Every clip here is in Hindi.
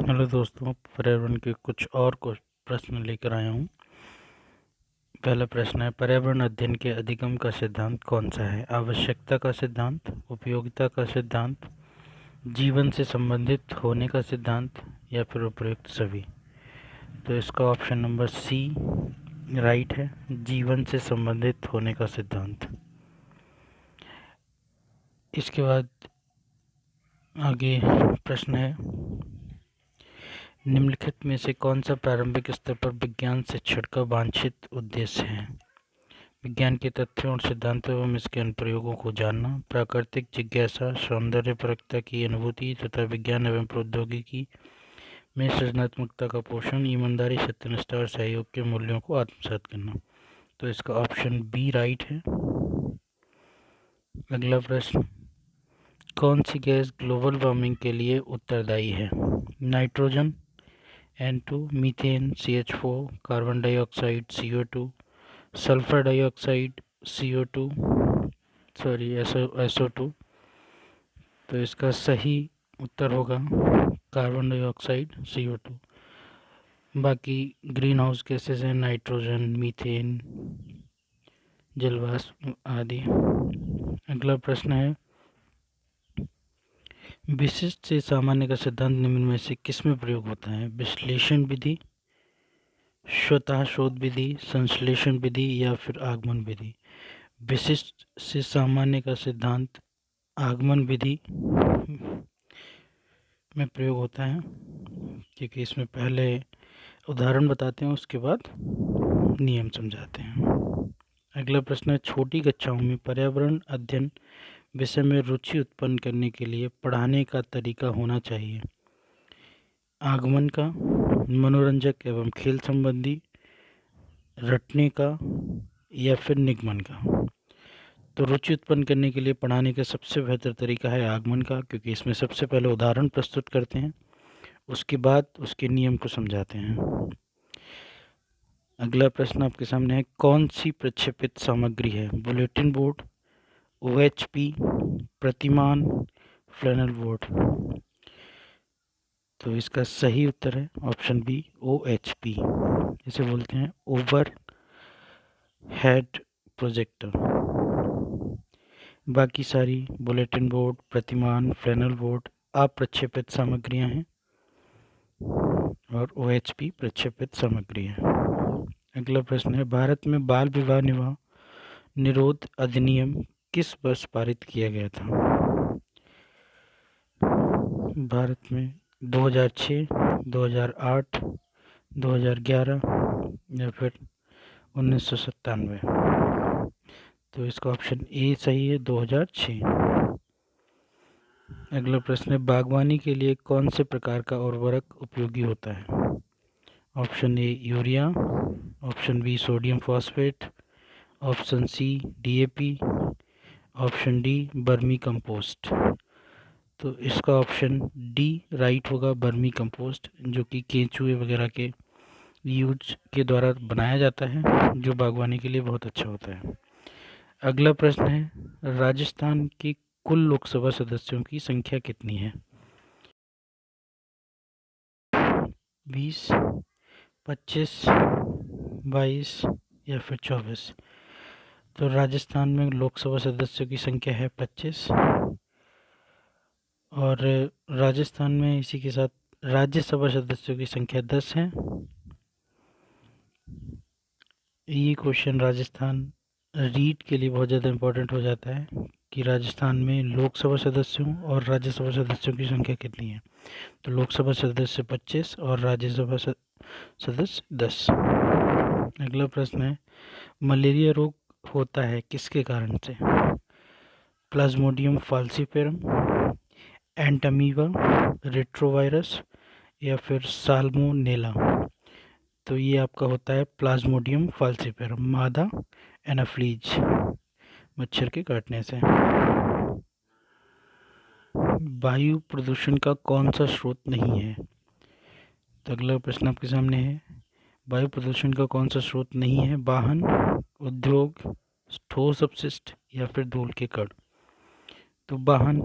हेलो दोस्तों, पर्यावरण के कुछ प्रश्न लेकर आया हूँ। पहला प्रश्न है, पर्यावरण अध्ययन के अधिगम का सिद्धांत कौन सा है? आवश्यकता का सिद्धांत, उपयोगिता का सिद्धांत, जीवन से संबंधित होने का सिद्धांत या फिर उपयुक्त सभी। तो इसका ऑप्शन नंबर सी राइट है, जीवन से संबंधित होने का सिद्धांत। इसके बाद आगे प्रश्न है, निम्नलिखित में से कौन सा प्रारंभिक स्तर पर विज्ञान शिक्षण का वांछित उद्देश्य है? विज्ञान के तथ्यों और सिद्धांतों एवं इसके अनुप्रयोगों को जानना, प्राकृतिक जिज्ञासा, सौंदर्यपरकता की अनुभूति तथा विज्ञान एवं प्रौद्योगिकी में सृजनात्मकता का पोषण, ईमानदारी, सत्यनिष्ठा और सहयोग के मूल्यों को आत्मसात करना। तो इसका ऑप्शन बी राइट है। अगला प्रश्न, कौन सी गैस ग्लोबल वार्मिंग के लिए उत्तरदायी है? Nitrogen N2, methane CH4, carbon dioxide CO2, sulphur dioxide SO2। तो इसका सही उत्तर होगा कार्बन डाइऑक्साइड CO2। बाकी ग्रीन हाउस गैसेस हैं नाइट्रोजन, मीथेन, जलवाष्प आदि। अगला प्रश्न है, विशिष्ट से सामान्य का सिद्धांत निम्न में से किसमें प्रयोग होता है? विश्लेषण विधि, स्वतः शोध विधि, संश्लेषण विधि या फिर आगमन विधि। विशिष्ट से सामान्य का सिद्धांत आगमन विधि में प्रयोग होता है, क्योंकि इसमें पहले उदाहरण बताते हैं, उसके बाद नियम समझाते हैं। अगला प्रश्न है, छोटी कक्षाओं में पर्यावरण अध्ययन विषय में रुचि उत्पन्न करने के लिए पढ़ाने का तरीका होना चाहिए? आगमन का, मनोरंजक एवं खेल संबंधी, रटने का या फिर निगमन का। तो रुचि उत्पन्न करने के लिए पढ़ाने का सबसे बेहतर तरीका है आगमन का, क्योंकि इसमें सबसे पहले उदाहरण प्रस्तुत करते हैं, उसके बाद उसके नियम को समझाते हैं। अगला प्रश्न आपके सामने है, कौन सी प्रक्षेपित सामग्री है? बुलेटिन बोर्ड, OHP, प्रतिमान, फ्लैनल बोर्ड। तो इसका सही उत्तर है ऑप्शन बी OHP। इसे बोलते हैं ओवर हेड प्रोजेक्टर। बाकी सारी बुलेटिन बोर्ड, प्रतिमान, फ्लैनल बोर्ड अप्रक्षेपित सामग्रियां हैं और OHP प्रक्षेपित सामग्री है। अगला प्रश्न है, भारत में बाल विवाह निरोध अधिनियम किस वर्ष पारित किया गया था? भारत में 2006, 2008, 2011 या फिर 1997। तो इसका ऑप्शन ए सही है, 2006। अगला प्रश्न है, बागवानी के लिए कौन से प्रकार का उर्वरक उपयोगी होता है? Option A urea, option B sodium phosphate, option C DAP, option D vermi compost. तो इसका ऑप्शन डी राइट होगा, बर्मी कंपोस्ट, जो कि केंचुए वगैरह के यूज के द्वारा बनाया जाता है, जो बागवानी के लिए बहुत अच्छा होता है। अगला प्रश्न है, राजस्थान की कुल लोकसभा सदस्यों की संख्या कितनी है? 20, 25, 22 या फिर 24। तो राजस्थान में लोकसभा सदस्यों की संख्या है 25, और राजस्थान में इसी के साथ राज्यसभा सदस्यों की संख्या 10 है। ये क्वेश्चन राजस्थान रीट के लिए बहुत ज़्यादा इम्पोर्टेंट हो जाता है कि राजस्थान में लोकसभा सदस्यों और राज्यसभा सदस्यों की संख्या कितनी है। तो लोकसभा सदस्य 25 और राज्यसभा सदस्य 10। अगला प्रश्न है, मलेरिया रोग होता है किसके कारण से? प्लाज्मोडियम फाल्सिफेरम, एंटामीबा, रेट्रोवायरस या फिर साल्मोनेला। तो ये आपका होता है प्लाज्मोडियम फाल्सिफेरम, मादा एनाफ्लीज, मच्छर के काटने से। वायु प्रदूषण का कौन सा स्रोत नहीं है? तो अगला प्रश्न आपके सामने है, वायु प्रदूषण का कौन सा स्रोत नहीं है? वाहन, उद्योग, ठोस अपशिष्ट या फिर धूल के कण। तो वाहन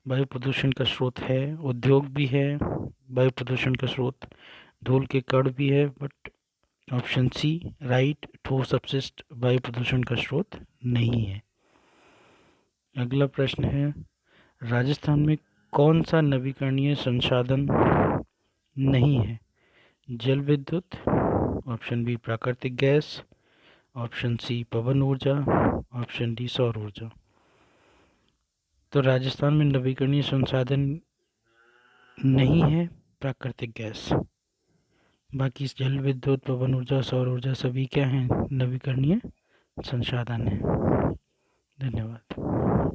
वायु प्रदूषण का स्रोत है, उद्योग भी है, वायु प्रदूषण का स्रोत? धूल के कण भी है, बट ऑप्शन सी राइट, ठोस अपशिष्ट वायु प्रदूषण का स्रोत नहीं है। अगला प्रश्न है, राजस्थान में कौन सा नवीकरणीय संसाधन नहीं है? जल विद्युत, ऑप्शन बी प्राकृतिक गैस, ऑप्शन सी पवन ऊर्जा, ऑप्शन डी सौर ऊर्जा। तो राजस्थान में नवीकरणीय संसाधन नहीं है प्राकृतिक गैस, बाकी जल विद्युत, पवन ऊर्जा, सौर ऊर्जा सभी क्या हैं? नवीकरणीय संसाधन हैं। धन्यवाद।